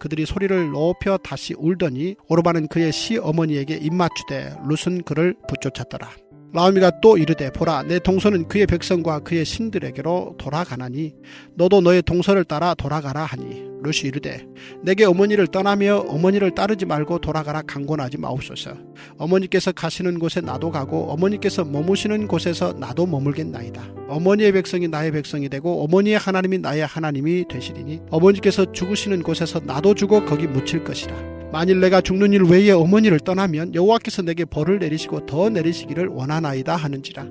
그들이 소리를 높여 다시 울더니 오르바는 그의 시어머니에게 입맞추되 룻은 그를 붙쫓았더라. 나오미가 또 이르되 보라 내 동서는 그의 백성과 그의 신들에게로 돌아가나니 너도 너의 동서를 따라 돌아가라 하니 룻이 이르되 내게 어머니를 떠나며 어머니를 따르지 말고 돌아가라 강권하지 마옵소서. 어머니께서 가시는 곳에 나도 가고 어머니께서 머무시는 곳에서 나도 머물겠나이다. 어머니의 백성이 나의 백성이 되고 어머니의 하나님이 나의 하나님이 되시리니 어머니께서 죽으시는 곳에서 나도 죽어 거기 묻힐 것이라. 만일 내가 죽는 일 외에 어머니를 떠나면 여호와께서 내게 벌을 내리시고 더 내리시기를 원하나이다 하는지라.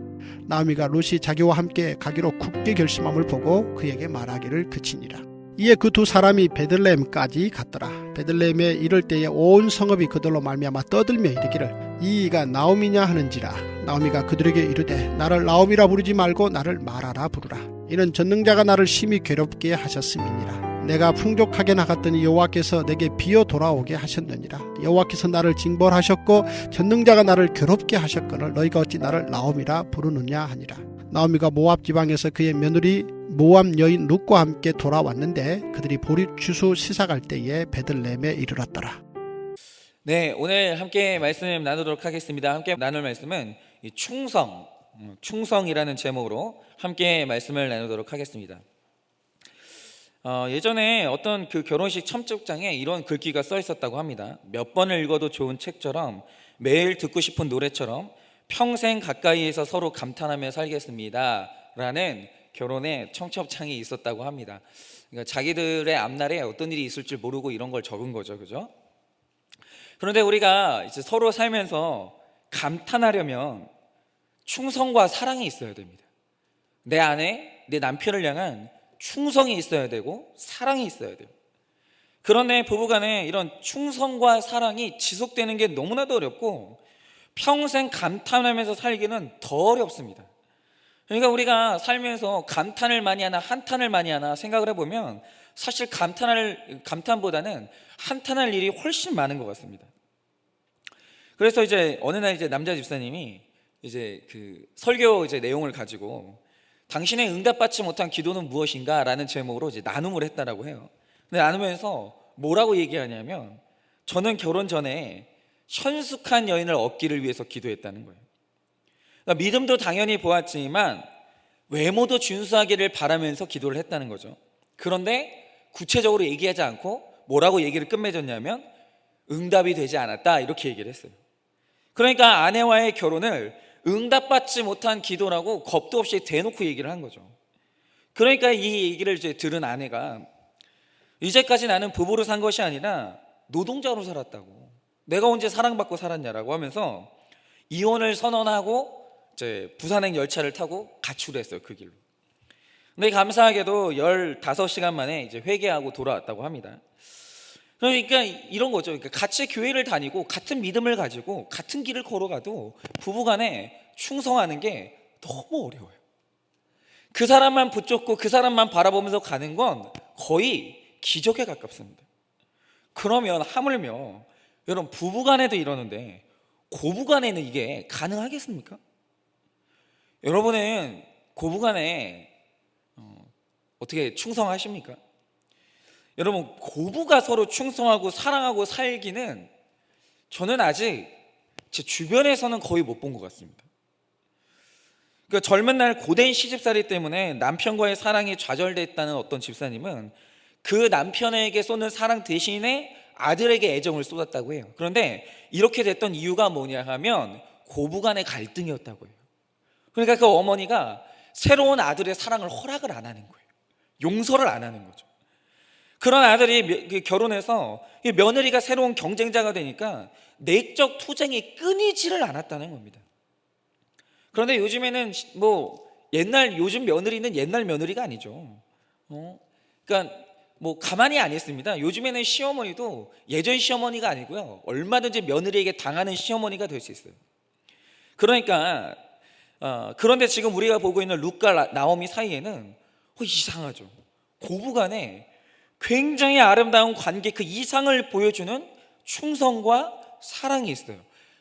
나오미가 룻이 자기와 함께 가기로 굳게 결심함을 보고 그에게 말하기를 그치니라. 이에 그 두 사람이 베들레헴까지 갔더라. 베들레헴에 이를 때에 온 성읍이 그들로 말미암아 떠들며 이르기를 이가 나오미냐 하는지라. 나오미가 그들에게 이르되 나를 나오미라 부르지 말고 나를 마라라 부르라. 이는 전능자가 나를 심히 괴롭게 하셨음이니라. 내가 풍족하게 나갔더니 여호와께서 내게 비어 돌아오게 하셨느니라. 여호와께서 나를 징벌하셨고 전능자가 나를 괴롭게 하셨거늘 너희가 어찌 나를 나오미라 부르느냐 하니라. 나오미가 모압 지방에서 그의 며느리 모압 여인 룻과 함께 돌아왔는데 그들이 보리추수 시작할 때에 베들레헴에 이르렀더라. 네, 오늘 함께 말씀 나누도록 하겠습니다. 함께 나눌 말씀은 충성이라는 제목으로 함께 말씀을 나누도록 하겠습니다. 예전에 어떤 그 결혼식 첨축장에 이런 글귀가 써 있었다고 합니다. 몇 번을 읽어도 좋은 책처럼 매일 듣고 싶은 노래처럼 평생 가까이에서 서로 감탄하며 살겠습니다 라는 결혼의 청첩장이 있었다고 합니다. 그러니까 자기들의 앞날에 어떤 일이 있을 줄 모르고 이런 걸 적은 거죠, 그죠? 그런데 우리가 이제 서로 살면서 감탄하려면 충성과 사랑이 있어야 됩니다. 내 안에 내 남편을 향한 충성이 있어야 되고 사랑이 있어야 돼요. 그런데 부부간에 이런 충성과 사랑이 지속되는 게 너무나도 어렵고 평생 감탄하면서 살기는 더 어렵습니다. 그러니까 우리가 살면서 감탄을 많이 하나 한탄을 많이 하나 생각을 해보면 사실 감탄보다는 한탄할 일이 훨씬 많은 것 같습니다. 그래서 이제 어느 날 이제 남자 집사님이 이제 그 설교 이제 내용을 가지고 당신의 응답받지 못한 기도는 무엇인가? 라는 제목으로 이제 나눔을 했다라고 해요. 근데 나누면서 뭐라고 얘기하냐면 저는 결혼 전에 현숙한 여인을 얻기를 위해서 기도했다는 거예요. 그러니까 믿음도 당연히 보았지만 외모도 준수하기를 바라면서 기도를 했다는 거죠. 그런데 구체적으로 얘기하지 않고 뭐라고 얘기를 끝맺었냐면 응답이 되지 않았다 이렇게 얘기를 했어요. 그러니까 아내와의 결혼을 응답받지 못한 기도라고 겁도 없이 대놓고 얘기를 한 거죠. 그러니까 이 얘기를 이제 들은 아내가 이제까지 나는 부부로 산 것이 아니라 노동자로 살았다고, 내가 언제 사랑받고 살았냐라고 하면서 이혼을 선언하고 이제 부산행 열차를 타고 가출을 했어요, 그 길로. 근데 감사하게도 15시간 만에 이제 회개하고 돌아왔다고 합니다. 그러니까 이런 거죠. 그러니까 같이 교회를 다니고 같은 믿음을 가지고 같은 길을 걸어가도 부부간에 충성하는 게 너무 어려워요. 그 사람만 붙잡고 그 사람만 바라보면서 가는 건 거의 기적에 가깝습니다. 그러면 하물며 여러분 부부간에도 이러는데 고부간에는 이게 가능하겠습니까? 여러분은 고부간에 어떻게 충성하십니까? 여러분 고부가 서로 충성하고 사랑하고 살기는 저는 아직 제 주변에서는 거의 못 본 것 같습니다. 그러니까 젊은 날 고된 시집살이 때문에 남편과의 사랑이 좌절됐다는 어떤 집사님은 그 남편에게 쏟는 사랑 대신에 아들에게 애정을 쏟았다고 해요. 그런데 이렇게 됐던 이유가 뭐냐 하면 고부간의 갈등이었다고 해요. 그러니까 그 어머니가 새로운 아들의 사랑을 허락을 안 하는 거예요. 용서를 안 하는 거죠. 그런 아들이 결혼해서 며느리가 새로운 경쟁자가 되니까 내적 투쟁이 끊이지를 않았다는 겁니다. 그런데 요즘에는 요즘 며느리는 옛날 며느리가 아니죠. 그러니까 가만히 안 있습니다. 요즘에는 시어머니도 예전 시어머니가 아니고요, 얼마든지 며느리에게 당하는 시어머니가 될 수 있어요. 그러니까 그런데 지금 우리가 보고 있는 룻과 나오미 사이에는 이상하죠. 고부간에 굉장히 아름다운 관계, 그 이상을 보여주는 충성과 사랑이 있어요.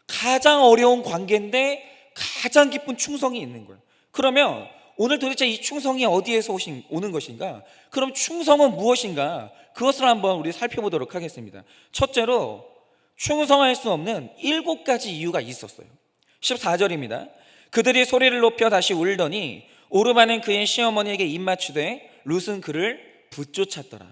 가장 어려운 관계인데 가장 깊은 충성이 있는 거예요. 그러면 오늘 도대체 이 충성이 어디에서 오는 것인가? 그럼 충성은 무엇인가? 그것을 한번 우리 살펴보도록 하겠습니다. 첫째로 충성할 수 없는 7가지 이유가 있었어요. 14절입니다. 그들이 소리를 높여 다시 울더니 오르바는 그의 시어머니에게 입맞추되 룻은 그를 붙쫓았더라.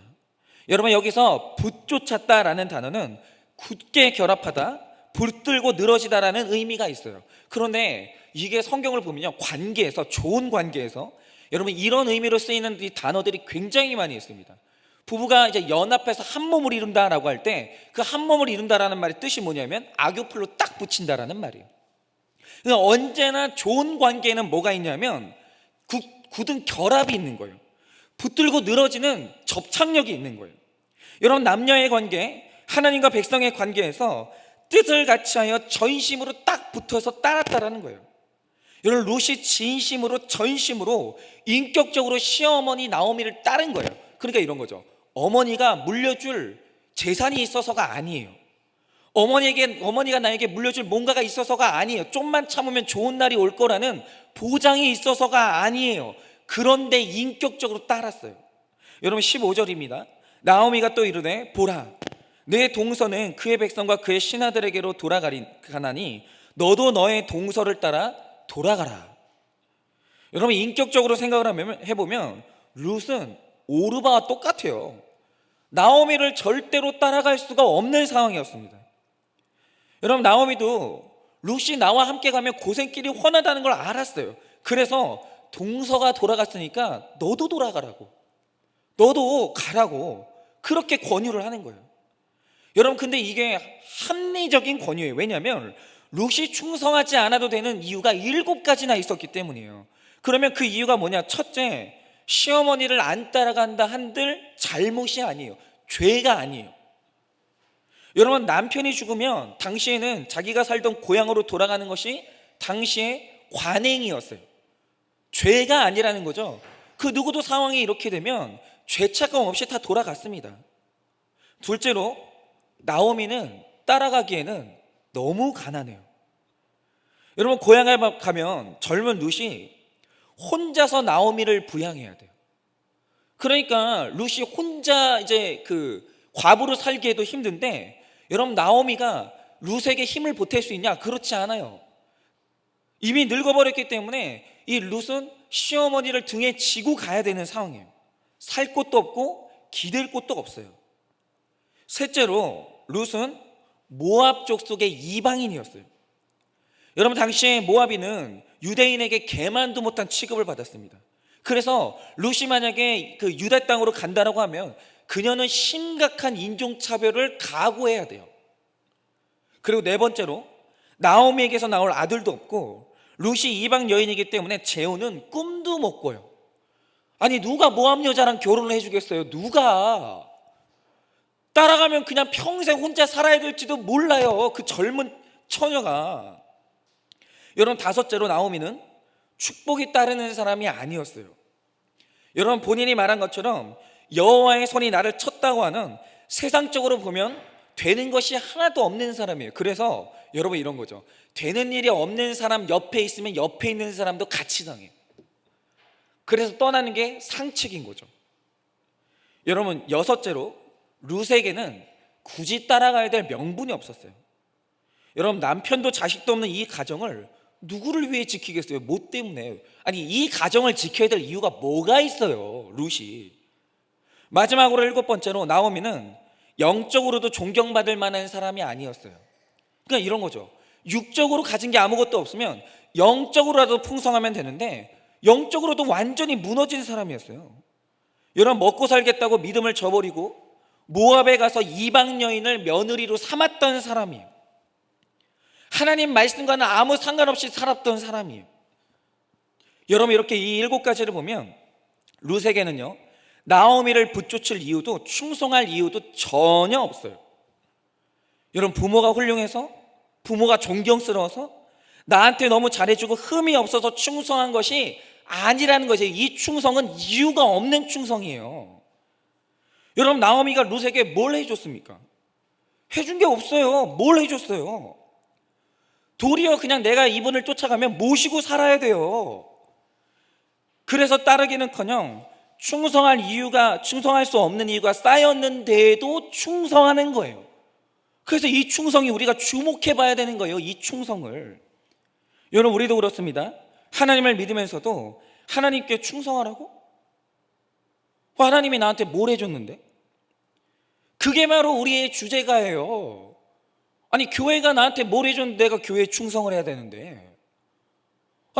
여러분, 여기서 붙쫓았다라는 단어는 굳게 결합하다, 붙들고 늘어지다라는 의미가 있어요. 그런데 이게 성경을 보면요, 관계에서, 좋은 관계에서 여러분 이런 의미로 쓰이는 이 단어들이 굉장히 많이 있습니다. 부부가 이제 연합해서 한 몸을 이룬다라고 할 때 그 한 몸을 이룬다라는 말의 뜻이 뭐냐면 악교풀로 딱 붙인다라는 말이에요. 그러니까 언제나 좋은 관계에는 뭐가 있냐면 굳은 결합이 있는 거예요. 붙들고 늘어지는 접착력이 있는 거예요. 여러분, 남녀의 관계, 하나님과 백성의 관계에서 뜻을 같이 하여 전심으로 딱 붙어서 따랐다라는 거예요. 여러분, 룻이 진심으로 전심으로 인격적으로 시어머니 나오미를 따른 거예요. 그러니까 이런 거죠. 어머니가 물려줄 재산이 있어서가 아니에요. 어머니가 나에게 물려줄 뭔가가 있어서가 아니에요. 좀만 참으면 좋은 날이 올 거라는 보장이 있어서가 아니에요. 그런데 인격적으로 따랐어요. 여러분, 15절입니다. 나오미가 또 이르되 보라, 내 동서는 그의 백성과 그의 신하들에게로 돌아가나니 너도 너의 동서를 따라 돌아가라. 여러분, 인격적으로 생각을 해보면 룻은 오르바와 똑같아요. 나오미를 절대로 따라갈 수가 없는 상황이었습니다. 여러분, 나오미도 룻이 나와 함께 가면 고생길이 훤하다는 걸 알았어요. 그래서 동서가 돌아갔으니까 너도 돌아가라고, 너도 가라고 그렇게 권유를 하는 거예요. 여러분, 근데 이게 합리적인 권유예요. 왜냐하면 룻이 충성하지 않아도 되는 이유가 7가지나 있었기 때문이에요. 그러면 그 이유가 뭐냐? 첫째, 시어머니를 안 따라간다 한들 잘못이 아니에요. 죄가 아니에요. 여러분, 남편이 죽으면 당시에는 자기가 살던 고향으로 돌아가는 것이 당시의 관행이었어요. 죄가 아니라는 거죠. 그 누구도 상황이 이렇게 되면 죄책감 없이 다 돌아갔습니다. 둘째로, 나오미는 따라가기에는 너무 가난해요. 여러분, 고향에 가면 젊은 룻이 혼자서 나오미를 부양해야 돼요. 그러니까 룻이 혼자 이제 그 과부로 살기에도 힘든데, 여러분, 나오미가 룻에게 힘을 보탤 수 있냐? 그렇지 않아요. 이미 늙어버렸기 때문에 이 룻은 시어머니를 등에 지고 가야 되는 상황이에요. 살 곳도 없고 기댈 곳도 없어요. 셋째로, 룻은 모압 족속의 이방인이었어요. 여러분, 당시에 모압인은 유대인에게 개만도 못한 취급을 받았습니다. 그래서 룻이 만약에 그 유다 땅으로 간다라고 하면 그녀는 심각한 인종차별을 각오해야 돼요. 그리고 네 번째로, 나오미에게서 나올 아들도 없고 룻이 이방 여인이기 때문에 재혼은 꿈도 못 꿔요. 아니, 누가 모압 여자랑 결혼을 해주겠어요? 누가? 따라가면 그냥 평생 혼자 살아야 될지도 몰라요, 그 젊은 처녀가. 여러분, 다섯째로, 나오미는 축복이 따르는 사람이 아니었어요. 여러분, 본인이 말한 것처럼 여호와의 손이 나를 쳤다고 하는, 세상적으로 보면 되는 것이 하나도 없는 사람이에요. 그래서 여러분, 이런 거죠. 되는 일이 없는 사람 옆에 있으면 옆에 있는 사람도 같이 당해요. 그래서 떠나는 게 상책인 거죠. 여러분, 여섯째로, 룻에게는 굳이 따라가야 될 명분이 없었어요. 여러분, 남편도 자식도 없는 이 가정을 누구를 위해 지키겠어요? 뭐 때문에? 아니, 이 가정을 지켜야 될 이유가 뭐가 있어요, 룻이. 마지막으로, 7번째로, 나오미는 영적으로도 존경받을 만한 사람이 아니었어요. 그러니까 이런 거죠. 육적으로 가진 게 아무것도 없으면 영적으로라도 풍성하면 되는데 영적으로도 완전히 무너진 사람이었어요. 여러분, 먹고 살겠다고 믿음을 저버리고 모압에 가서 이방 여인을 며느리로 삼았던 사람이에요. 하나님 말씀과는 아무 상관없이 살았던 사람이에요. 여러분, 이렇게 이 7가지를 보면 룻에게는요, 나오미를 붙쫓을 이유도 충성할 이유도 전혀 없어요. 여러분, 부모가 훌륭해서, 부모가 존경스러워서, 나한테 너무 잘해주고 흠이 없어서 충성한 것이 아니라는 거죠. 이 충성은 이유가 없는 충성이에요. 여러분, 나오미가 룻에게 뭘 해줬습니까? 해준 게 없어요. 뭘 해줬어요? 도리어 그냥 내가 이분을 쫓아가면 모시고 살아야 돼요. 그래서 따르기는커녕 충성할 수 없는 이유가 쌓였는데도 충성하는 거예요. 그래서 이 충성이 우리가 주목해 봐야 되는 거예요. 이 충성을. 여러분, 우리도 그렇습니다. 하나님을 믿으면서도 하나님께 충성하라고? 하나님이 나한테 뭘 해줬는데? 그게 바로 우리의 주제가예요. 아니, 교회가 나한테 뭘 해줬는데 내가 교회에 충성을 해야 되는데,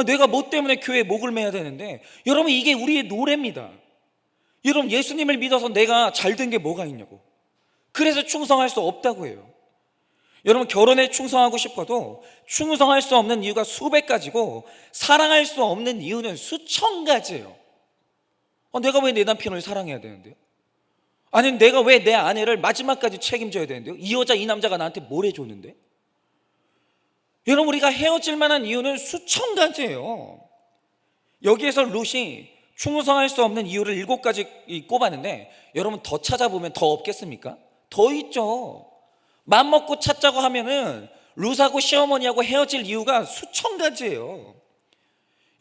내가 뭐 때문에 교회에 목을 매야 되는데. 여러분, 이게 우리의 노래입니다. 여러분, 예수님을 믿어서 내가 잘된 게 뭐가 있냐고. 그래서 충성할 수 없다고 해요. 여러분, 결혼에 충성하고 싶어도 충성할 수 없는 이유가 수백 가지고 사랑할 수 없는 이유는 수천 가지예요. 내가 왜 내 남편을 사랑해야 되는데요? 아니, 내가 왜 내 아내를 마지막까지 책임져야 되는데요? 이 여자 이 남자가 나한테 뭘 해줬는데? 여러분, 우리가 헤어질 만한 이유는 수천 가지예요. 여기에서 룻이 충성할 수 없는 이유를 7가지 꼽았는데, 여러분 더 찾아보면 더 없겠습니까? 더 있죠. 맘먹고 찾자고 하면은 룻하고 시어머니하고 헤어질 이유가 수천 가지예요.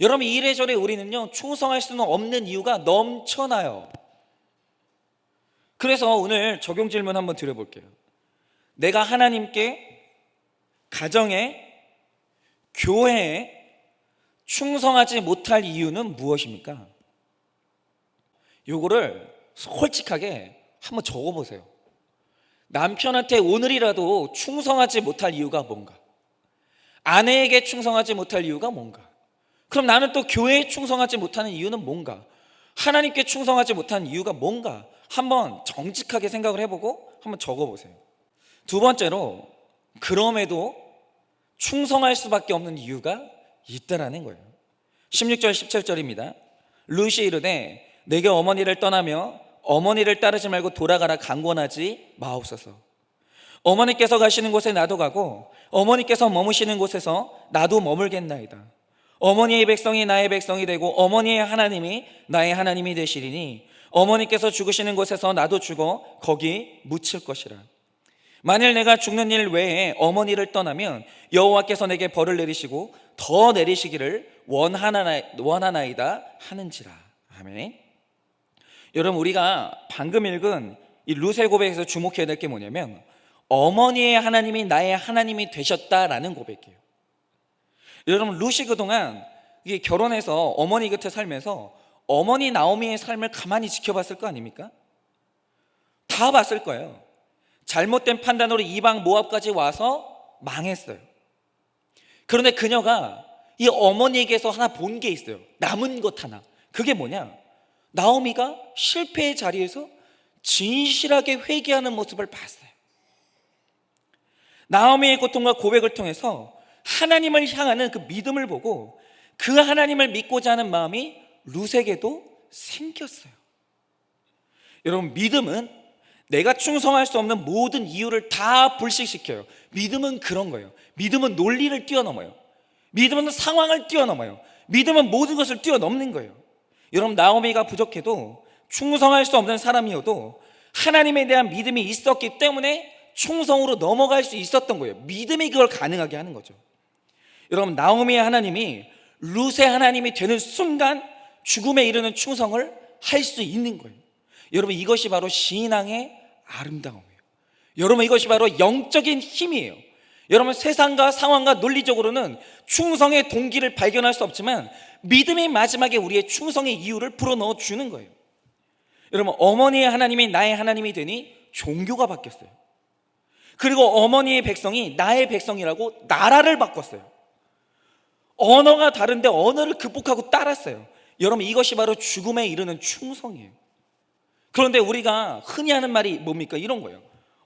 여러분, 이래저래 우리는요, 충성할 수는 없는 이유가 넘쳐나요. 그래서 오늘 적용 질문 한번 드려볼게요. 내가 하나님께, 가정에, 교회에 충성하지 못할 이유는 무엇입니까? 요거를 솔직하게 한번 적어보세요. 남편한테 오늘이라도 충성하지 못할 이유가 뭔가? 아내에게 충성하지 못할 이유가 뭔가? 그럼 나는 또 교회에 충성하지 못하는 이유는 뭔가? 하나님께 충성하지 못하는 이유가 뭔가? 한번 정직하게 생각을 해보고 한번 적어보세요. 두 번째로, 그럼에도 충성할 수밖에 없는 이유가 있다라는 거예요. 16절 17절입니다. 룻이 이르되 내게 어머니를 떠나며 어머니를 따르지 말고 돌아가라 강권하지 마옵소서. 어머니께서 가시는 곳에 나도 가고 어머니께서 머무시는 곳에서 나도 머물겠나이다. 어머니의 백성이 나의 백성이 되고 어머니의 하나님이 나의 하나님이 되시리니 어머니께서 죽으시는 곳에서 나도 죽어 거기 묻힐 것이라. 만일 내가 죽는 일 외에 어머니를 떠나면 여호와께서 내게 벌을 내리시고 더 내리시기를 원하나이다 하는지라. 아멘. 여러분, 우리가 방금 읽은 이 룻의 고백에서 주목해야 될 게 뭐냐면, 어머니의 하나님이 나의 하나님이 되셨다라는 고백이에요. 여러분, 룻이 그동안 이게 결혼해서 어머니 곁에 살면서 어머니 나오미의 삶을 가만히 지켜봤을 거 아닙니까? 다 봤을 거예요. 잘못된 판단으로 이방 모압까지 와서 망했어요. 그런데 그녀가 이 어머니에게서 하나 본 게 있어요. 남은 것 하나. 그게 뭐냐? 나오미가 실패의 자리에서 진실하게 회개하는 모습을 봤어요. 나오미의 고통과 고백을 통해서 하나님을 향하는 그 믿음을 보고 그 하나님을 믿고자 하는 마음이 룻에게도 생겼어요. 여러분, 믿음은 내가 충성할 수 없는 모든 이유를 다 불식시켜요. 믿음은 그런 거예요. 믿음은 논리를 뛰어넘어요. 믿음은 상황을 뛰어넘어요. 믿음은 모든 것을 뛰어넘는 거예요. 여러분, 나오미가 부족해도 충성할 수 없는 사람이어도 하나님에 대한 믿음이 있었기 때문에 충성으로 넘어갈 수 있었던 거예요. 믿음이 그걸 가능하게 하는 거죠. 여러분, 나오미의 하나님이 룻의 하나님이 되는 순간 죽음에 이르는 충성을 할 수 있는 거예요. 여러분, 이것이 바로 신앙의 아름다움이에요. 여러분, 이것이 바로 영적인 힘이에요. 여러분, 세상과 상황과 논리적으로는 충성의 동기를 발견할 수 없지만 믿음이 마지막에 우리의 충성의 이유를 불어넣어 주는 거예요. 여러분, 어머니의 하나님이 나의 하나님이 되니 종교가 바뀌었어요. 그리고 어머니의 백성이 나의 백성이라고 나라를 바꿨어요. 언어가 다른데 언어를 극복하고 따랐어요. 여러분, 이것이 바로 죽음에 이르는 충성이에요. 그런데 우리가 흔히 하는 말이 뭡니까? 이런 거예요.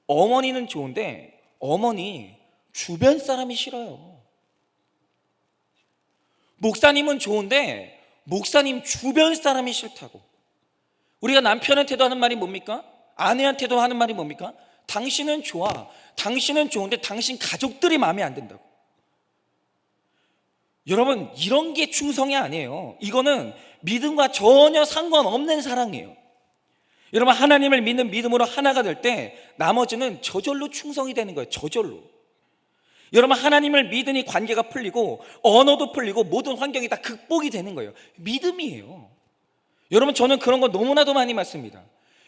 어머니는 좋은데 어머니 주변 사람이 싫어요. 목사님은 좋은데 목사님 주변 사람이 싫다고. 우리가 남편한테도 하는 말이 뭡니까? 아내한테도 하는 말이 뭡니까? 당신은 좋아. 당신은 좋은데 당신 가족들이 마음에 안 든다고. 여러분, 이런 게 충성이 아니에요. 이거는 믿음과 전혀 상관없는 사랑이에요. 여러분, 하나님을 믿는 믿음으로 하나가 될 때 나머지는 저절로 충성이 되는 거예요. 저절로. 여러분, 하나님을 믿으니 관계가 풀리고 언어도 풀리고 모든 환경이 다 극복이 되는 거예요. 믿음이에요. 여러분, 저는 그런 거 너무나도 많이 맞습니다.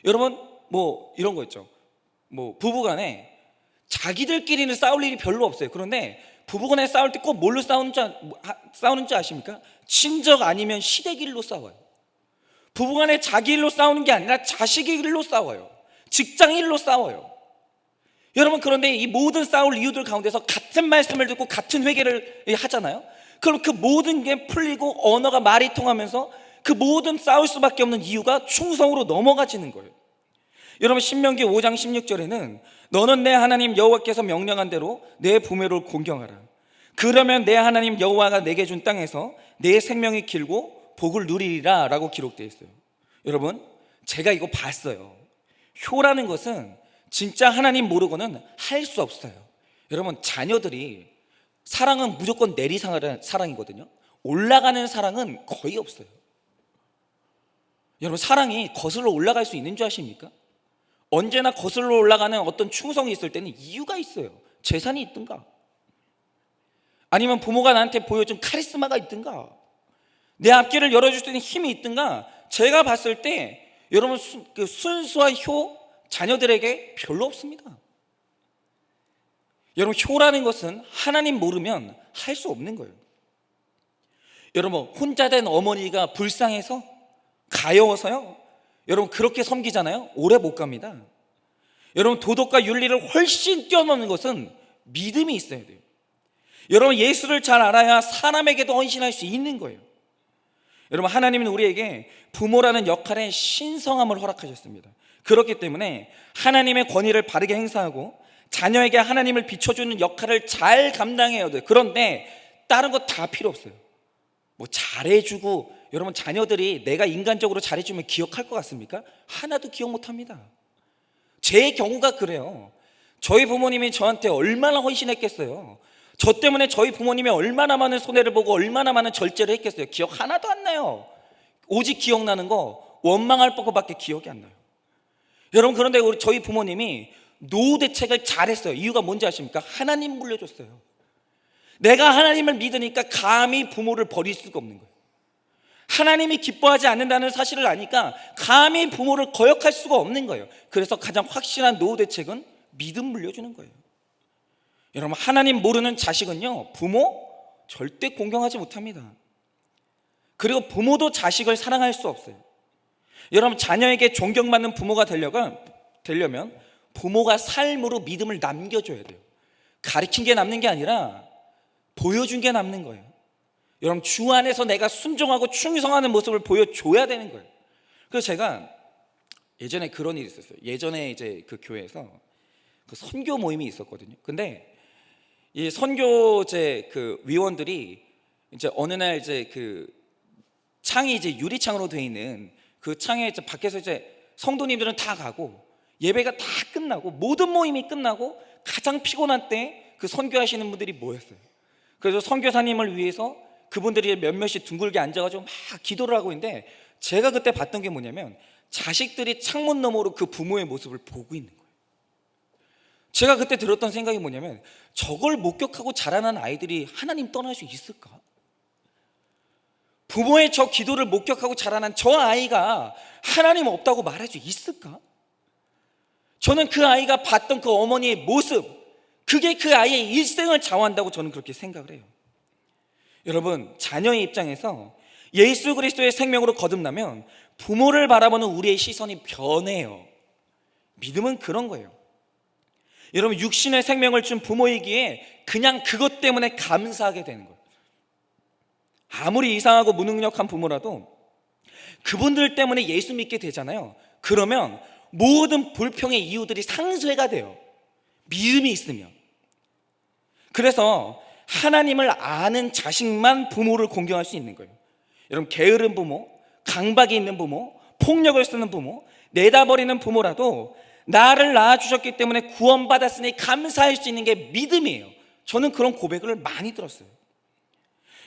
여러분, 뭐 이런 거 있죠. 뭐 부부간에 자기들끼리는 싸울 일이 별로 없어요. 그런데 부부간에 싸울 때 꼭 뭘로 싸우는지 아십니까? 친정 아니면 시댁 일로 싸워요. 부부간에 자기 일로 싸우는 게 아니라 자식 일로 싸워요. 직장 일로 싸워요. 여러분, 그런데 이 모든 싸울 이유들 가운데서 같은 말씀을 듣고 같은 회개를 하잖아요. 그럼 그 모든 게 풀리고 언어가 말이 통하면서 그 모든 싸울 수밖에 없는 이유가 충성으로 넘어가지는 거예요. 여러분, 신명기 5장 16절에는 너는 내 하나님 여호와께서 명령한 대로 내 부모를 공경하라. 그러면 내 하나님 여호와가 내게 준 땅에서 내 생명이 길고 복을 누리리라 라고 기록되어 있어요. 여러분, 제가 이거 봤어요. 효라는 것은 진짜 하나님 모르고는 할 수 없어요. 여러분, 자녀들이 사랑은 무조건 내리사랑하는 사랑이거든요. 올라가는 사랑은 거의 없어요. 여러분, 사랑이 거슬러 올라갈 수 있는 줄 아십니까? 언제나 거슬러 올라가는 어떤 충성이 있을 때는 이유가 있어요. 재산이 있든가, 아니면 부모가 나한테 보여준 카리스마가 있든가, 내 앞길을 열어줄 수 있는 힘이 있든가. 제가 봤을 때 여러분, 그 순수한 효 자녀들에게 별로 없습니다. 여러분, 효라는 것은 하나님 모르면 할 수 없는 거예요. 여러분, 혼자 된 어머니가 불쌍해서 가여워서요, 여러분 그렇게 섬기잖아요. 오래 못 갑니다. 여러분, 도덕과 윤리를 훨씬 뛰어넘는 것은 믿음이 있어야 돼요. 여러분, 예수를 잘 알아야 사람에게도 헌신할 수 있는 거예요. 여러분, 하나님은 우리에게 부모라는 역할에 신성함을 허락하셨습니다. 그렇기 때문에 하나님의 권위를 바르게 행사하고 자녀에게 하나님을 비춰주는 역할을 잘 감당해야 돼요. 그런데 다른 거 다 필요 없어요. 뭐 잘해주고, 여러분, 자녀들이 내가 인간적으로 잘해주면 기억할 것 같습니까? 하나도 기억 못합니다. 제 경우가 그래요. 저희 부모님이 저한테 얼마나 헌신했겠어요. 저 때문에 저희 부모님이 얼마나 많은 손해를 보고 얼마나 많은 절제를 했겠어요. 기억 하나도 안 나요. 오직 기억나는 거 원망할 것밖에 기억이 안 나요. 여러분, 그런데 저희 부모님이 노후 대책을 잘했어요. 이유가 뭔지 아십니까? 하나님 물려줬어요. 내가 하나님을 믿으니까 감히 부모를 버릴 수가 없는 거예요. 하나님이 기뻐하지 않는다는 사실을 아니까 감히 부모를 거역할 수가 없는 거예요. 그래서 가장 확실한 노후 대책은 믿음 물려주는 거예요. 여러분, 하나님 모르는 자식은요, 부모 절대 공경하지 못합니다. 그리고 부모도 자식을 사랑할 수 없어요. 여러분, 자녀에게 존경받는 부모가 되려면 부모가 삶으로 믿음을 남겨줘야 돼요. 가르친 게 남는 게 아니라 보여준 게 남는 거예요. 여러분, 주 안에서 내가 순종하고 충성하는 모습을 보여줘야 되는 거예요. 그래서 제가 예전에 그런 일이 있었어요. 예전에 이제 그 교회에서 그 선교 모임이 있었거든요. 근데 이 선교제 그 위원들이 이제 어느 날 이제 그 창이 이제 유리창으로 되어 있는 그 창에 이제 밖에서 이제 성도님들은 다 가고 예배가 다 끝나고 모든 모임이 끝나고 가장 피곤한 때 그 선교하시는 분들이 모였어요. 그래서 선교사님을 위해서 그분들이 몇몇이 둥글게 앉아가지고 막 기도를 하고 있는데, 제가 그때 봤던 게 뭐냐면 자식들이 창문 너머로 그 부모의 모습을 보고 있는 거예요. 제가 그때 들었던 생각이 뭐냐면, 저걸 목격하고 자라난 아이들이 하나님 떠날 수 있을까? 부모의 저 기도를 목격하고 자라난 저 아이가 하나님 없다고 말할 수 있을까? 저는 그 아이가 봤던 그 어머니의 모습, 그게 그 아이의 일생을 좌우한다고 저는 그렇게 생각을 해요. 여러분, 자녀의 입장에서 예수 그리스도의 생명으로 거듭나면 부모를 바라보는 우리의 시선이 변해요. 믿음은 그런 거예요. 여러분, 육신의 생명을 준 부모이기에 그냥 그것 때문에 감사하게 되는 거예요. 아무리 이상하고 무능력한 부모라도 그분들 때문에 예수 믿게 되잖아요. 그러면 모든 불평의 이유들이 상쇄가 돼요. 믿음이 있으면. 그래서 하나님을 아는 자식만 부모를 공경할 수 있는 거예요. 여러분, 게으른 부모, 강박이 있는 부모, 폭력을 쓰는 부모, 내다버리는 부모라도 나를 낳아주셨기 때문에 구원받았으니 감사할 수 있는 게 믿음이에요. 저는 그런 고백을 많이 들었어요.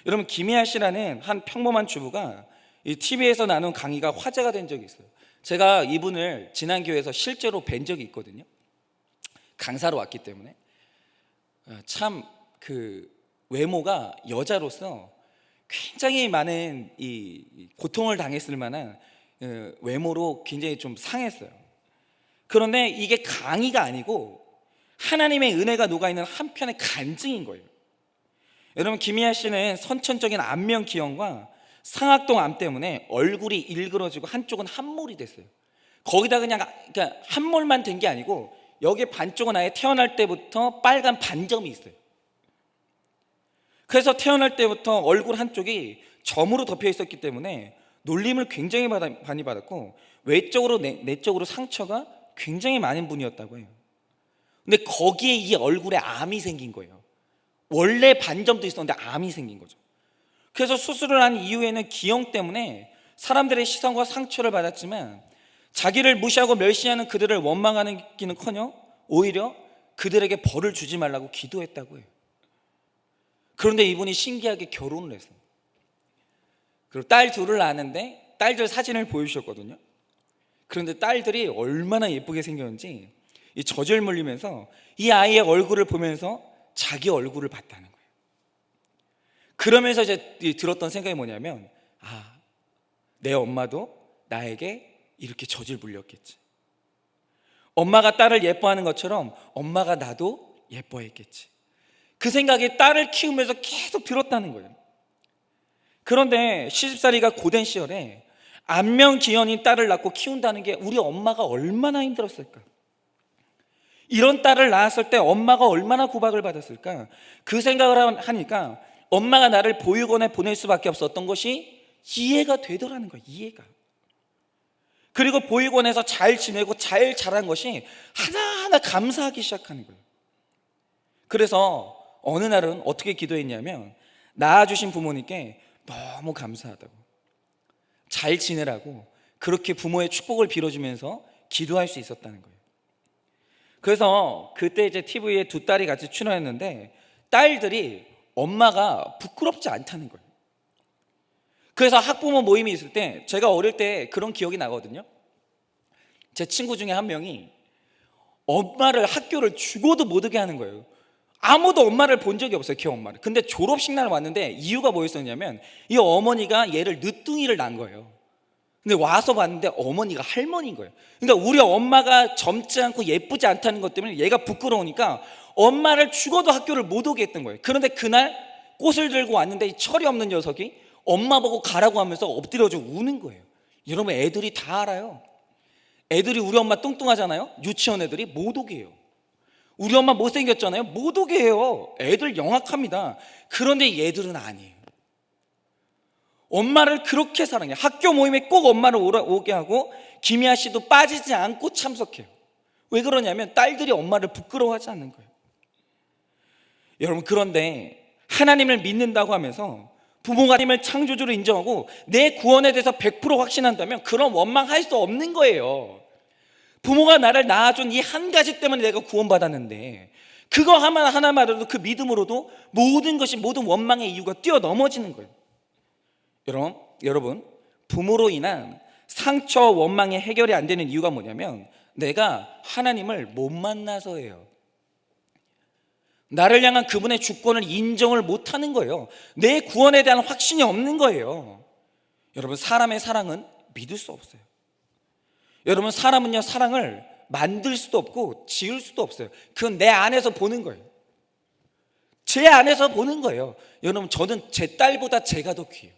여러분, 김희아 씨라는 한 평범한 주부가 이 TV에서 나눈 강의가 화제가 된 적이 있어요. 제가 이분을 지난 교회에서 실제로 뵌 적이 있거든요. 강사로 왔기 때문에. 참 그 외모가 여자로서 굉장히 많은 이 고통을 당했을 만한 외모로 굉장히 좀 상했어요. 그런데 이게 강의가 아니고 하나님의 은혜가 녹아있는 한편의 간증인 거예요. 여러분, 김희아 씨는 선천적인 안면 기형과 상악동 암 때문에 얼굴이 일그러지고 한쪽은 함몰이 됐어요. 거기다 그러니까 함몰만 된 게 아니고 여기 반쪽은 아예 태어날 때부터 빨간 반점이 있어요. 그래서 태어날 때부터 얼굴 한쪽이 점으로 덮여 있었기 때문에 놀림을 굉장히 많이 받았고 외적으로 내적으로 상처가 굉장히 많은 분이었다고 해요. 근데 거기에 이 얼굴에 암이 생긴 거예요. 원래 반점도 있었는데 암이 생긴 거죠. 그래서 수술을 한 이후에는 기형 때문에 사람들의 시선과 상처를 받았지만 자기를 무시하고 멸시하는 그들을 원망하기는커녕 오히려 그들에게 벌을 주지 말라고 기도했다고 해요. 그런데 이분이 신기하게 결혼을 했어요. 그리고 딸 둘을 낳았는데 딸들 사진을 보여주셨거든요. 그런데 딸들이 얼마나 예쁘게 생겼는지 이 젖을 물리면서 이 아이의 얼굴을 보면서 자기 얼굴을 봤다는 거예요. 그러면서 이제 들었던 생각이 뭐냐면, 내 엄마도 나에게 이렇게 젖을 물렸겠지. 엄마가 딸을 예뻐하는 것처럼 엄마가 나도 예뻐했겠지. 그 생각이 딸을 키우면서 계속 들었다는 거예요. 그런데 시집살이가 고된 시절에 안면기현인 딸을 낳고 키운다는 게 우리 엄마가 얼마나 힘들었을까. 이런 딸을 낳았을 때 엄마가 얼마나 구박을 받았을까. 그 생각을 하니까 엄마가 나를 보육원에 보낼 수밖에 없었던 것이 이해가 되더라는 거예요. 이해가. 그리고 보육원에서 잘 지내고 잘 자란 것이 하나하나 감사하기 시작하는 거예요. 그래서 어느 날은 어떻게 기도했냐면 낳아주신 부모님께 너무 감사하다고, 잘 지내라고 그렇게 부모의 축복을 빌어주면서 기도할 수 있었다는 거예요. 그래서 그때 이제 TV에 두 딸이 같이 출연했는데 딸들이 엄마가 부끄럽지 않다는 거예요. 그래서 학부모 모임이 있을 때 제가 어릴 때 그런 기억이 나거든요. 제 친구 중에 한 명이 엄마를 학교를 죽어도 못 오게 하는 거예요. 아무도 엄마를 본 적이 없어요, 걔 엄마를. 근데 졸업식 날 왔는데 이유가 뭐였었냐면 이 어머니가 얘를 늦둥이를 낳은 거예요. 근데 와서 봤는데 어머니가 할머니인 거예요. 그러니까 우리 엄마가 젊지 않고 예쁘지 않다는 것 때문에 얘가 부끄러우니까 엄마를 죽어도 학교를 못 오게 했던 거예요. 그런데 그날 꽃을 들고 왔는데 이 철이 없는 녀석이 엄마 보고 가라고 하면서 엎드려져 우는 거예요. 여러분, 애들이 다 알아요. 애들이 우리 엄마 뚱뚱하잖아요. 유치원 애들이 못 오게 해요. 우리 엄마 못생겼잖아요. 못 오게 해요. 애들 영악합니다. 그런데 얘들은 아니에요. 엄마를 그렇게 사랑해요. 학교 모임에 꼭 엄마를 오게 하고 김희아 씨도 빠지지 않고 참석해요. 왜 그러냐면 딸들이 엄마를 부끄러워하지 않는 거예요. 여러분, 그런데 하나님을 믿는다고 하면서 부모가 하나님을 창조주로 인정하고 내 구원에 대해서 100% 확신한다면 그런 원망할 수 없는 거예요. 부모가 나를 낳아준 이 한 가지 때문에 내가 구원받았는데 그거 하나만으로도, 그 믿음으로도 모든 것이, 모든 원망의 이유가 뛰어넘어지는 거예요. 여러분, 부모로 인한 상처, 원망의 해결이 안 되는 이유가 뭐냐면 내가 하나님을 못 만나서예요. 나를 향한 그분의 주권을 인정을 못하는 거예요. 내 구원에 대한 확신이 없는 거예요. 여러분, 사람의 사랑은 믿을 수 없어요. 여러분, 사람은요, 사랑을 만들 수도 없고 지을 수도 없어요. 그건 내 안에서 보는 거예요. 제 안에서 보는 거예요. 여러분, 저는 제 딸보다 제가 더 귀해요.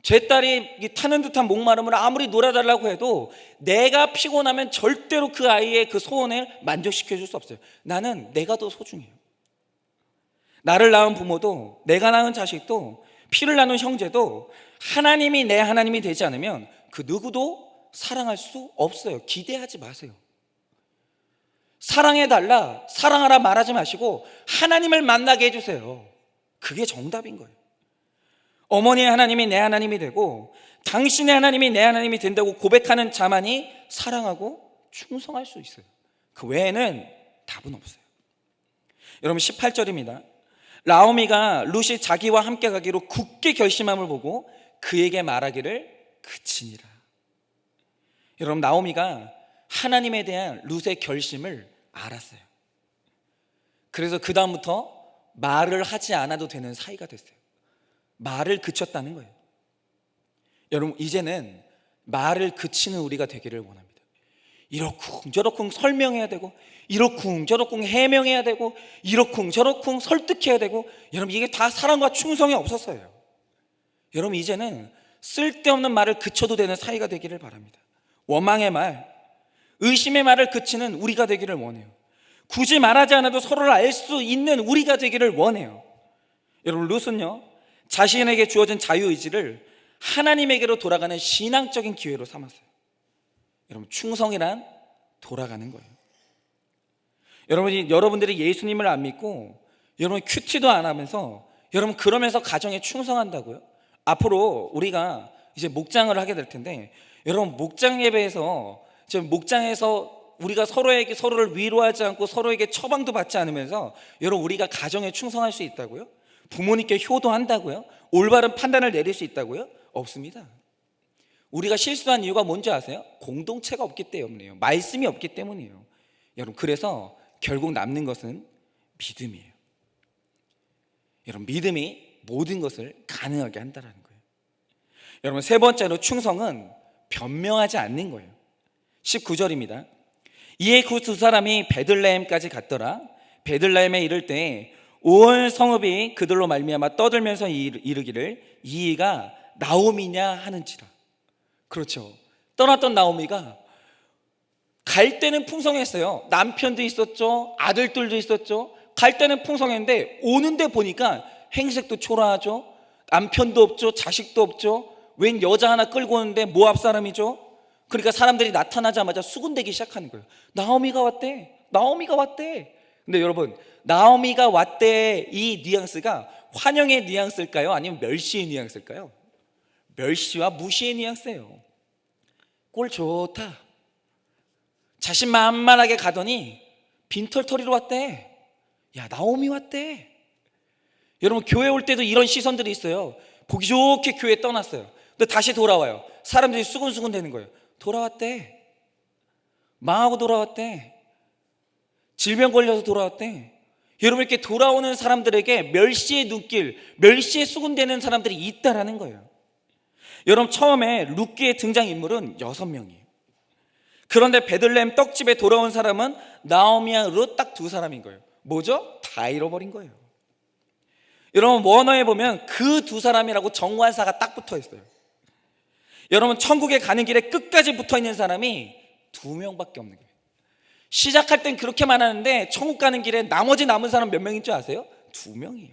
제 딸이 타는 듯한 목마름을 아무리 놀아달라고 해도 내가 피곤하면 절대로 그 아이의 그 소원을 만족시켜 줄 수 없어요. 나는 내가 더 소중해요. 나를 낳은 부모도, 내가 낳은 자식도, 피를 나눈 형제도 하나님이 내 하나님이 되지 않으면 그 누구도 사랑할 수 없어요. 기대하지 마세요. 사랑해달라, 사랑하라 말하지 마시고 하나님을 만나게 해주세요. 그게 정답인 거예요. 어머니의 하나님이 내 하나님이 되고 당신의 하나님이 내 하나님이 된다고 고백하는 자만이 사랑하고 충성할 수 있어요. 그 외에는 답은 없어요. 여러분, 18절입니다. 나오미가 룻이 자기와 함께 가기로 굳게 결심함을 보고 그에게 말하기를 그치니라. 여러분, 나오미가 하나님에 대한 룻의 결심을 알았어요. 그래서 그 다음부터 말을 하지 않아도 되는 사이가 됐어요. 말을 그쳤다는 거예요. 여러분, 이제는 말을 그치는 우리가 되기를 원합니다. 이러쿵저러쿵 설명해야 되고, 이러쿵저러쿵 해명해야 되고, 이러쿵저러쿵 설득해야 되고. 여러분, 이게 다 사랑과 충성이 없었어요. 여러분, 이제는 쓸데없는 말을 그쳐도 되는 사이가 되기를 바랍니다. 원망의 말, 의심의 말을 그치는 우리가 되기를 원해요. 굳이 말하지 않아도 서로를 알 수 있는 우리가 되기를 원해요. 여러분, 룻은요, 자신에게 주어진 자유의지를 하나님에게로 돌아가는 신앙적인 기회로 삼았어요. 여러분, 충성이란 돌아가는 거예요. 여러분들이 예수님을 안 믿고 여러분 큐티도 안 하면서 여러분 그러면서 가정에 충성한다고요? 앞으로 우리가 이제 목장을 하게 될 텐데, 여러분 목장 예배에서 지금 목장에서 우리가 서로를 위로하지 않고 서로에게 처방도 받지 않으면서 여러분 우리가 가정에 충성할 수 있다고요? 부모님께 효도한다고요? 올바른 판단을 내릴 수 있다고요? 없습니다. 우리가 실수한 이유가 뭔지 아세요? 공동체가 없기 때문이에요. 말씀이 없기 때문이에요. 여러분, 그래서 결국 남는 것은 믿음이에요. 여러분, 믿음이 모든 것을 가능하게 한다는 거예요. 여러분, 세 번째로 충성은 변명하지 않는 거예요. 19절입니다. 이에 그 두 사람이 베들레헴까지 갔더라. 베들레헴에 이를 때 온 성읍이 그들로 말미암아 떠들면서 이르기를 이가 나오미냐 하는지라. 그렇죠. 떠났던 나오미가 갈 때는 풍성했어요. 남편도 있었죠, 아들들도 있었죠. 갈 때는 풍성했는데 오는데 보니까 행색도 초라하죠. 남편도 없죠, 자식도 없죠. 웬 여자 하나 끌고 오는데 모압 사람이죠. 그러니까 사람들이 나타나자마자 수군대기 시작하는 거예요. 나오미가 왔대, 나오미가 왔대. 근데 여러분, 나오미가 왔대 이 뉘앙스가 환영의 뉘앙스일까요? 아니면 멸시의 뉘앙스일까요? 멸시와 무시의 뉘앙스예요. 꼴 좋다. 자신만만하게 가더니 빈털터리로 왔대. 야, 나오미 왔대. 여러분, 교회 올 때도 이런 시선들이 있어요. 보기 좋게 교회 떠났어요. 근데 다시 돌아와요. 사람들이 수근수근 되는 거예요. 돌아왔대. 망하고 돌아왔대. 질병 걸려서 돌아왔대. 여러분, 이렇게 돌아오는 사람들에게 멸시의 눈길, 멸시의 수군되는 사람들이 있다라는 거예요. 여러분, 처음에 룻기의 등장인물은 6명이에요. 그런데 베들레헴 떡집에 돌아온 사람은 나오미와 룻 딱 2사람인 거예요. 뭐죠? 다 잃어버린 거예요. 여러분, 원어에 보면 그 2사람이라고 정관사가 딱 붙어 있어요. 여러분, 천국에 가는 길에 끝까지 붙어 있는 사람이 2명밖에 없는 거예요. 시작할 땐 그렇게 많았는데 천국 가는 길에 나머지 남은 사람 몇 명인 줄 아세요? 2명이에요.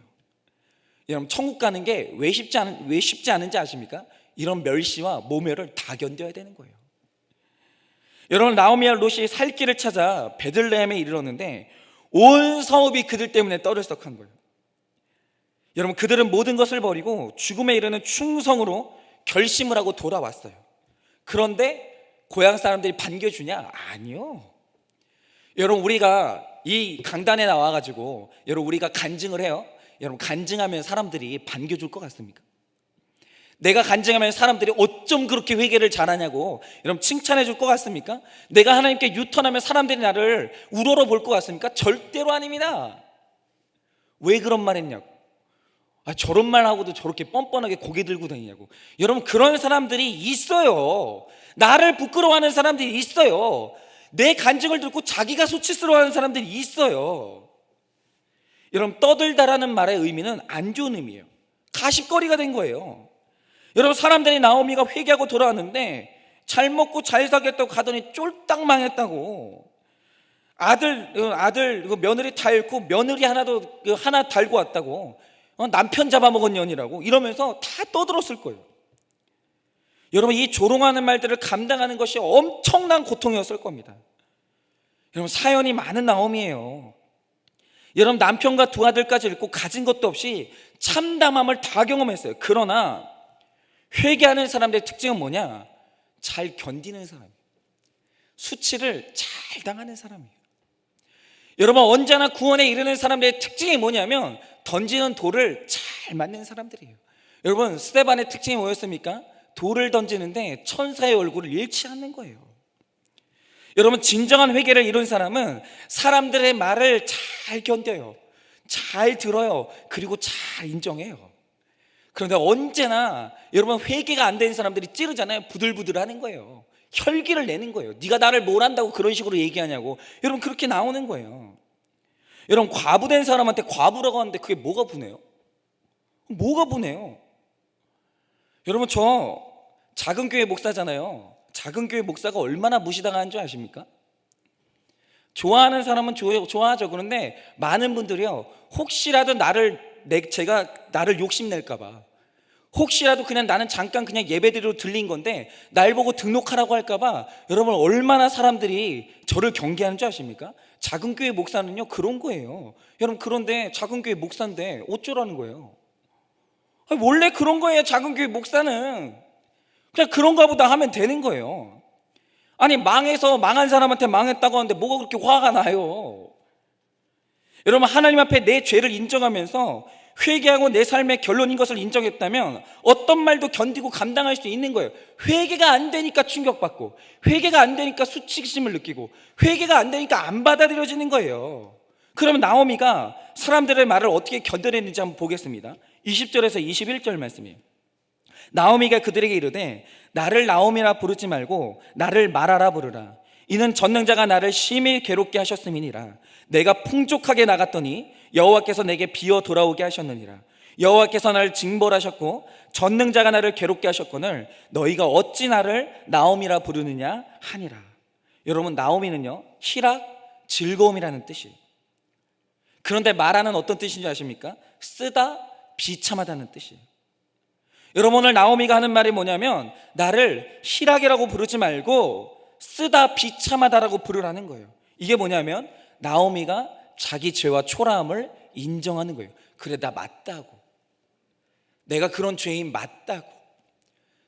여러분, 천국 가는 게 왜 쉽지 않은지 아십니까? 이런 멸시와 모멸을 다 견뎌야 되는 거예요. 여러분, 나오미와 롯이 살 길을 찾아 베들레헴에 이르렀는데 온 성읍이 그들 때문에 떠들썩한 거예요. 여러분, 그들은 모든 것을 버리고 죽음에 이르는 충성으로 결심을 하고 돌아왔어요. 그런데 고향 사람들이 반겨주냐? 아니요. 여러분, 우리가 이 강단에 나와가지고 여러분 우리가 간증을 해요. 여러분, 간증하면 사람들이 반겨줄 것 같습니까? 내가 간증하면 사람들이 어쩜 그렇게 회개를 잘하냐고 여러분 칭찬해 줄 것 같습니까? 내가 하나님께 유턴하면 사람들이 나를 우러러 볼 것 같습니까? 절대로 아닙니다. 왜 그런 말 했냐고. 저런 말 하고도 저렇게 뻔뻔하게 고개 들고 다니냐고. 여러분, 그런 사람들이 있어요. 나를 부끄러워하는 사람들이 있어요. 내 간증을 듣고 자기가 수치스러워하는 사람들이 있어요. 여러분, 떠들다라는 말의 의미는 안 좋은 의미예요. 가십거리가 된 거예요. 여러분, 사람들이 나오미가 회개하고 돌아왔는데 잘 먹고 잘 살겠다고 가더니 쫄딱 망했다고. 아들 며느리 다 잃고 며느리 하나 달고 왔다고. 남편 잡아먹었년이라고 이러면서 다 떠들었을 거예요. 여러분, 이 조롱하는 말들을 감당하는 것이 엄청난 고통이었을 겁니다. 여러분, 사연이 많은 나오미예요. 여러분, 남편과 2아들까지 잃고 가진 것도 없이 참담함을 다 경험했어요. 그러나 회개하는 사람들의 특징은 뭐냐? 잘 견디는 사람이에요. 수치를 잘 당하는 사람이에요. 여러분, 언제나 구원에 이르는 사람들의 특징이 뭐냐면 던지는 돌을 잘 맞는 사람들이에요. 여러분, 스데반의 특징이 뭐였습니까? 돌을 던지는데 천사의 얼굴을 잃지 않는 거예요. 여러분, 진정한 회개를 이룬 사람은 사람들의 말을 잘 견뎌요. 잘 들어요. 그리고 잘 인정해요. 그런데 언제나 여러분 회개가 안 되는 사람들이 찌르잖아요. 부들부들 하는 거예요. 혈기를 내는 거예요. 네가 나를 뭘 안다고 그런 식으로 얘기하냐고. 여러분 그렇게 나오는 거예요. 여러분 과부된 사람한테 과부라고 하는데 그게 뭐가 분해요? 뭐가 분해요? 여러분 저 작은 교회 목사잖아요. 작은 교회 목사가 얼마나 무시당하는 줄 아십니까? 좋아하는 사람은 좋아하죠. 그런데 많은 분들이요, 혹시라도 제가 나를 욕심낼까 봐, 혹시라도 그냥 나는 잠깐 그냥 예배드리러 들린 건데 날 보고 등록하라고 할까 봐, 여러분 얼마나 사람들이 저를 경계하는 줄 아십니까? 작은 교회 목사는요 그런 거예요. 여러분 그런데 작은 교회 목사인데 어쩌라는 거예요? 아니, 원래 그런 거예요. 작은 교회 목사는 그냥 그런가 보다 하면 되는 거예요. 아니 망해서 망한 사람한테 망했다고 하는데 뭐가 그렇게 화가 나요? 여러분 하나님 앞에 내 죄를 인정하면서 회개하고 내 삶의 결론인 것을 인정했다면 어떤 말도 견디고 감당할 수 있는 거예요. 회개가 안 되니까 충격받고, 회개가 안 되니까 수치심을 느끼고, 회개가 안 되니까 안 받아들여지는 거예요. 그러면 나오미가 사람들의 말을 어떻게 견뎌냈는지 한번 보겠습니다. 20절에서 21절 말씀이에요. 나오미가 그들에게 이르되 나를 나오미라 부르지 말고 나를 마라라 부르라. 이는 전능자가 나를 심히 괴롭게 하셨음이니라. 내가 풍족하게 나갔더니 여호와께서 내게 비어 돌아오게 하셨느니라. 여호와께서 나를 징벌하셨고 전능자가 나를 괴롭게 하셨거늘 너희가 어찌 나를 나오미라 부르느냐 하니라. 여러분 나오미는요 희락, 즐거움이라는 뜻이에요. 그런데 마라는 어떤 뜻인지 아십니까? 쓰다, 비참하다는 뜻이에요. 여러분 오늘 나오미가 하는 말이 뭐냐면 나를 희락이라고 부르지 말고 쓰다 비참하다라고 부르라는 거예요. 이게 뭐냐면 나오미가 자기 죄와 초라함을 인정하는 거예요. 그래 나 맞다고, 내가 그런 죄인 맞다고,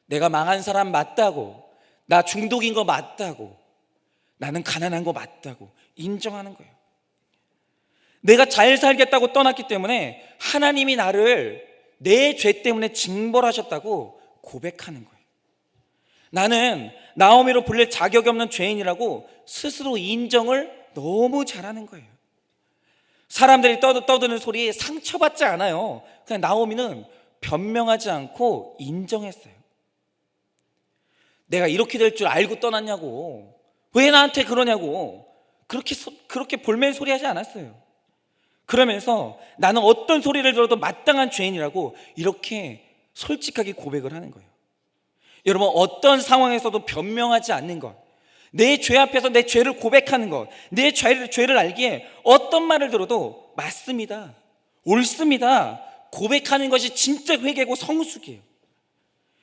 내가 망한 사람 맞다고, 나 중독인 거 맞다고, 나는 가난한 거 맞다고 인정하는 거예요. 내가 잘 살겠다고 떠났기 때문에 하나님이 나를 내 죄 때문에 징벌하셨다고 고백하는 거예요. 나는 나오미로 불릴 자격이 없는 죄인이라고 스스로 인정을 너무 잘하는 거예요. 사람들이 떠드는 소리에 상처받지 않아요. 그냥 나오미는 변명하지 않고 인정했어요. 내가 이렇게 될 줄 알고 떠났냐고, 왜 나한테 그러냐고, 그렇게 볼멘 소리 하지 않았어요. 그러면서 나는 어떤 소리를 들어도 마땅한 죄인이라고 이렇게 솔직하게 고백을 하는 거예요. 여러분 어떤 상황에서도 변명하지 않는 것, 내 죄 앞에서 내 죄를 고백하는 것, 내 죄를 알기에 어떤 말을 들어도 맞습니다, 옳습니다 고백하는 것이 진짜 회개고 성숙이에요.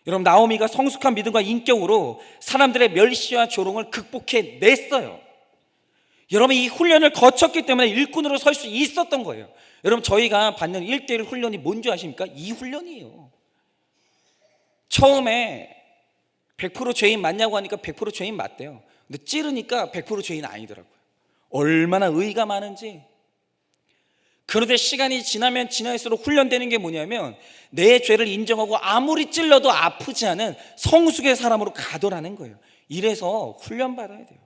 여러분 나오미가 성숙한 믿음과 인격으로 사람들의 멸시와 조롱을 극복해냈어요. 여러분 이 훈련을 거쳤기 때문에 일꾼으로 설 수 있었던 거예요. 여러분 저희가 받는 1:1 훈련이 뭔지 아십니까? 이 훈련이에요. 처음에 100% 죄인 맞냐고 하니까 100% 죄인 맞대요. 근데 찌르니까 100% 죄인 아니더라고요. 얼마나 의의가 많은지. 그런데 시간이 지나면 지날수록 훈련되는 게 뭐냐면 내 죄를 인정하고 아무리 찔러도 아프지 않은 성숙의 사람으로 가더라는 거예요. 이래서 훈련받아야 돼요.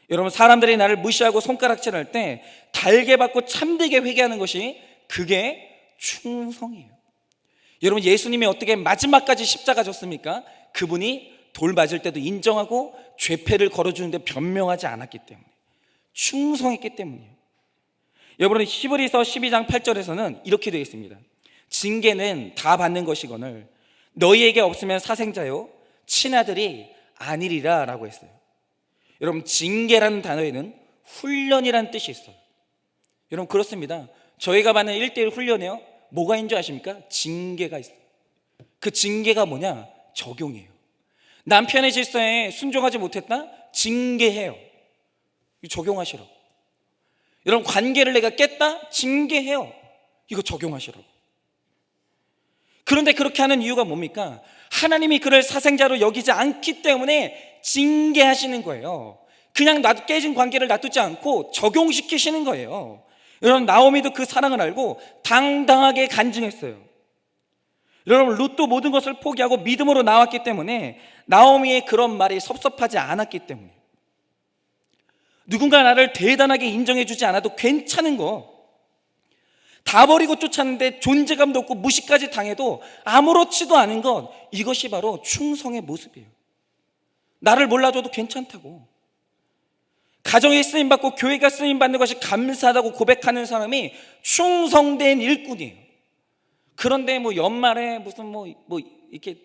여러분 사람들이 나를 무시하고 손가락질할 때 달게 받고 참되게 회개하는 것이 그게 충성이에요. 여러분 예수님이 어떻게 마지막까지 십자가 졌습니까? 그분이 돌 맞을 때도 인정하고 죄패를 걸어주는데 변명하지 않았기 때문에, 충성했기 때문이에요. 여러분 히브리서 12장 8절에서는 이렇게 되어 있습니다. 징계는 다 받는 것이거늘 너희에게 없으면 사생자요 친아들이 아니리라 라고 했어요. 여러분 징계라는 단어에는 훈련이라는 뜻이 있어요. 여러분 그렇습니다. 저희가 받는 1:1 훈련에요 뭐가 있는 줄 아십니까? 징계가 있어요. 그 징계가 뭐냐? 적용이에요. 남편의 질서에 순종하지 못했다? 징계해요. 적용하시라고. 여러분 관계를 내가 깼다? 징계해요. 이거 적용하시라고. 그런데 그렇게 하는 이유가 뭡니까? 하나님이 그를 사생자로 여기지 않기 때문에 징계하시는 거예요. 그냥 깨진 관계를 놔두지 않고 적용시키시는 거예요. 여러분 나오미도 그 사랑을 알고 당당하게 간증했어요. 여러분 룻도 모든 것을 포기하고 믿음으로 나왔기 때문에 나오미의 그런 말이 섭섭하지 않았기 때문에, 누군가 나를 대단하게 인정해 주지 않아도 괜찮은 거, 다 버리고 쫓았는데 존재감도 없고 무시까지 당해도 아무렇지도 않은 것, 이것이 바로 충성의 모습이에요. 나를 몰라줘도 괜찮다고, 가정에 쓰임받고 교회가 쓰임받는 것이 감사하다고 고백하는 사람이 충성된 일꾼이에요. 그런데 연말에 무슨 이렇게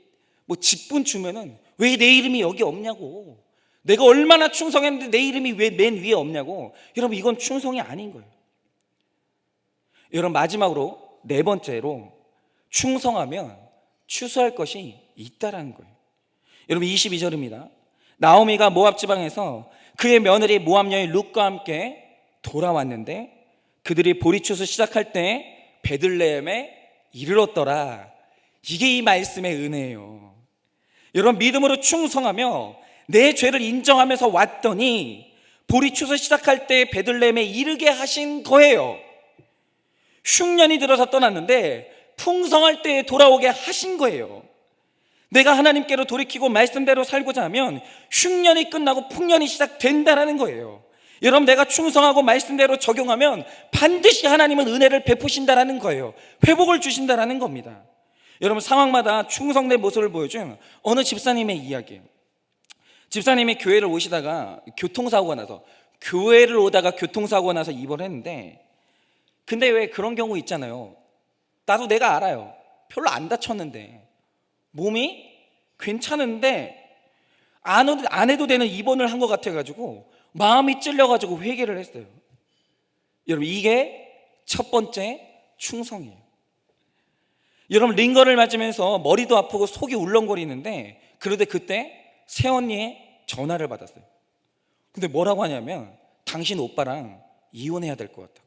직분 주면은 왜 내 이름이 여기 없냐고, 내가 얼마나 충성했는데 내 이름이 왜 맨 위에 없냐고. 여러분, 이건 충성이 아닌 거예요. 여러분, 마지막으로 네 번째로 충성하면 추수할 것이 있다라는 거예요. 여러분, 22절입니다. 나오미가 모압 지방에서 그의 며느리 모압 여인 룻과 함께 돌아왔는데 그들이 보리 추수 시작할 때 베들레헴에 이르렀더라. 이게 이 말씀의 은혜예요. 여러분, 믿음으로 충성하며 내 죄를 인정하면서 왔더니 보리 추수 시작할 때 베들레헴에 이르게 하신 거예요. 흉년이 들어서 떠났는데 풍성할 때 돌아오게 하신 거예요. 내가 하나님께로 돌이키고 말씀대로 살고자 하면 흉년이 끝나고 풍년이 시작된다는 거예요. 여러분, 내가 충성하고 말씀대로 적용하면 반드시 하나님은 은혜를 베푸신다는 거예요. 회복을 주신다는 겁니다. 여러분, 상황마다 충성된 모습을 보여준 어느 집사님의 이야기예요. 집사님이 교회를 오시다가 교통사고가 나서, 교회를 오다가 교통사고가 나서 입원을 했는데, 근데 왜 그런 경우 있잖아요. 나도 내가 알아요. 별로 안 다쳤는데 몸이 괜찮은데 안 해도 되는 입원을 한 것 같아가지고 마음이 찔려가지고 회개를 했어요. 여러분, 이게 첫 번째 충성이에요. 여러분, 링거를 맞으면서 머리도 아프고 속이 울렁거리는데, 그런데 그때 새언니의 전화를 받았어요. 근데 뭐라고 하냐면, 당신 오빠랑 이혼해야 될 것 같다고.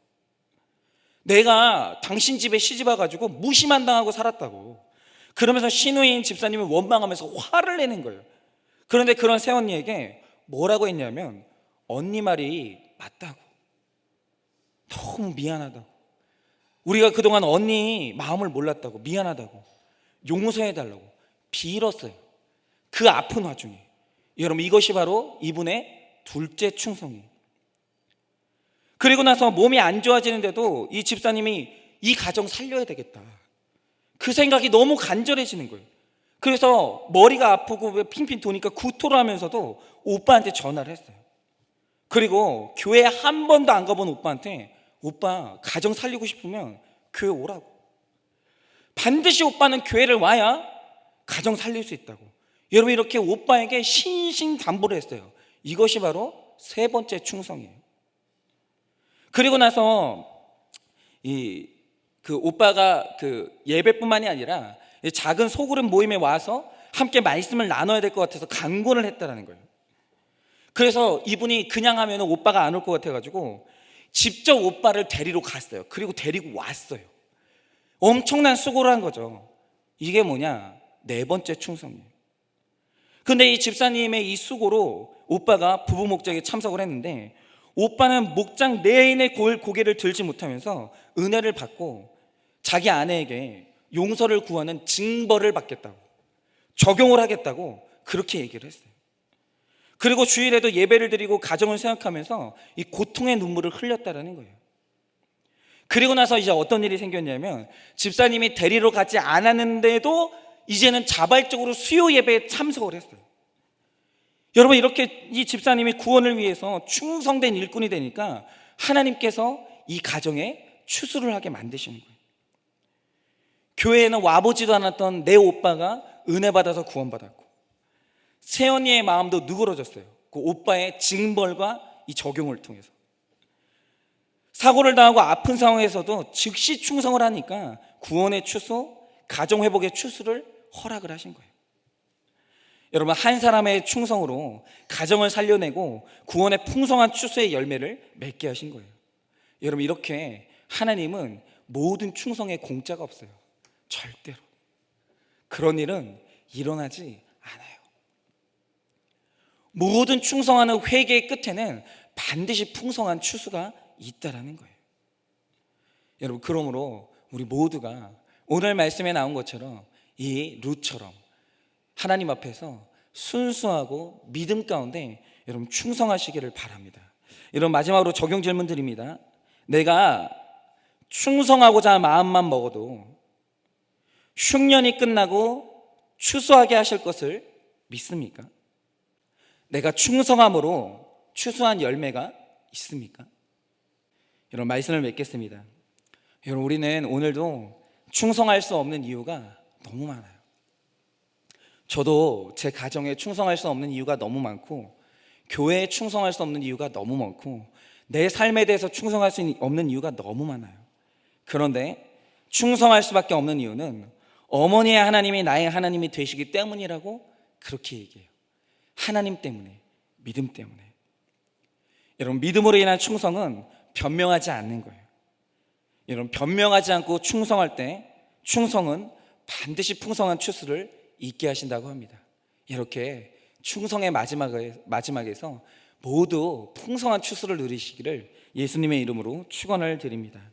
내가 당신 집에 시집 와가지고 무시만 당하고 살았다고. 그러면서 신우인 집사님을 원망하면서 화를 내는 거예요. 그런데 그런 새언니에게 뭐라고 했냐면, 언니 말이 맞다고, 너무 미안하다고, 우리가 그동안 언니 마음을 몰랐다고, 미안하다고, 용서해달라고 빌었어요. 그 아픈 와중에. 여러분, 이것이 바로 이분의 둘째 충성이에요. 그리고 나서 몸이 안 좋아지는데도 이 집사님이 이 가정 살려야 되겠다, 그 생각이 너무 간절해지는 거예요. 그래서 머리가 아프고 핑핑 도니까 구토를 하면서도 오빠한테 전화를 했어요. 그리고 교회 한 번도 안 가본 오빠한테, 오빠 가정 살리고 싶으면 교회 오라고, 반드시 오빠는 교회를 와야 가정 살릴 수 있다고. 여러분, 이렇게 오빠에게 신신당부를 했어요. 이것이 바로 세 번째 충성이에요. 그리고 나서 그 오빠가 그 예배뿐만이 아니라 작은 소그룹 모임에 와서 함께 말씀을 나눠야 될 것 같아서 간구를 했다라는 거예요. 그래서 이분이 그냥 하면 오빠가 안 올 것 같아가지고 직접 오빠를 데리러 갔어요. 그리고 데리고 왔어요. 엄청난 수고를 한 거죠. 이게 뭐냐? 네 번째 충성이에요. 근데 이 집사님의 이 수고로 오빠가 부부 목장에 참석을 했는데, 오빠는 목장 내인의 고개를 들지 못하면서 은혜를 받고 자기 아내에게 용서를 구하는 징벌을 받겠다고, 적용을 하겠다고 그렇게 얘기를 했어요. 그리고 주일에도 예배를 드리고 가정을 생각하면서 이 고통의 눈물을 흘렸다라는 거예요. 그리고 나서 이제 어떤 일이 생겼냐면, 집사님이 데리러 가지 않았는데도 이제는 자발적으로 수요 예배에 참석을 했어요. 여러분, 이렇게 이 집사님이 구원을 위해서 충성된 일꾼이 되니까 하나님께서 이 가정에 추수를 하게 만드시는 거예요. 교회에는 와보지도 않았던 내 오빠가 은혜 받아서 구원받았고, 새언니의 마음도 누그러졌어요. 그 오빠의 징벌과 이 적용을 통해서. 사고를 당하고 아픈 상황에서도 즉시 충성을 하니까 구원의 추수, 가정 회복의 추수를 허락을 하신 거예요. 여러분, 한 사람의 충성으로 가정을 살려내고 구원의 풍성한 추수의 열매를 맺게 하신 거예요. 여러분, 이렇게 하나님은 모든 충성에 공짜가 없어요. 절대로. 그런 일은 일어나지 않아요. 모든 충성하는 회개의 끝에는 반드시 풍성한 추수가 있다라는 거예요. 여러분, 그러므로 우리 모두가 오늘 말씀에 나온 것처럼 이 룻처럼 하나님 앞에서 순수하고 믿음 가운데 여러분 충성하시기를 바랍니다. 여러분, 마지막으로 적용 질문 드립니다. 내가 충성하고자 마음만 먹어도 흉년이 끝나고 추수하게 하실 것을 믿습니까? 내가 충성함으로 추수한 열매가 있습니까? 여러분, 말씀을 맺겠습니다. 여러분, 우리는 오늘도 충성할 수 없는 이유가 너무 많아요. 저도 제 가정에 충성할 수 없는 이유가 너무 많고, 교회에 충성할 수 없는 이유가 너무 많고, 내 삶에 대해서 충성할 수 없는 이유가 너무 많아요. 그런데 충성할 수밖에 없는 이유는 어머니의 하나님이 나의 하나님이 되시기 때문이라고 그렇게 얘기해요. 하나님 때문에, 믿음 때문에. 여러분, 믿음으로 인한 충성은 변명하지 않는 거예요. 여러분, 변명하지 않고 충성할 때 충성은 반드시 풍성한 추수를 있게 하신다고 합니다. 이렇게 충성의 마지막에서 모두 풍성한 추수를 누리시기를 예수님의 이름으로 축원을 드립니다.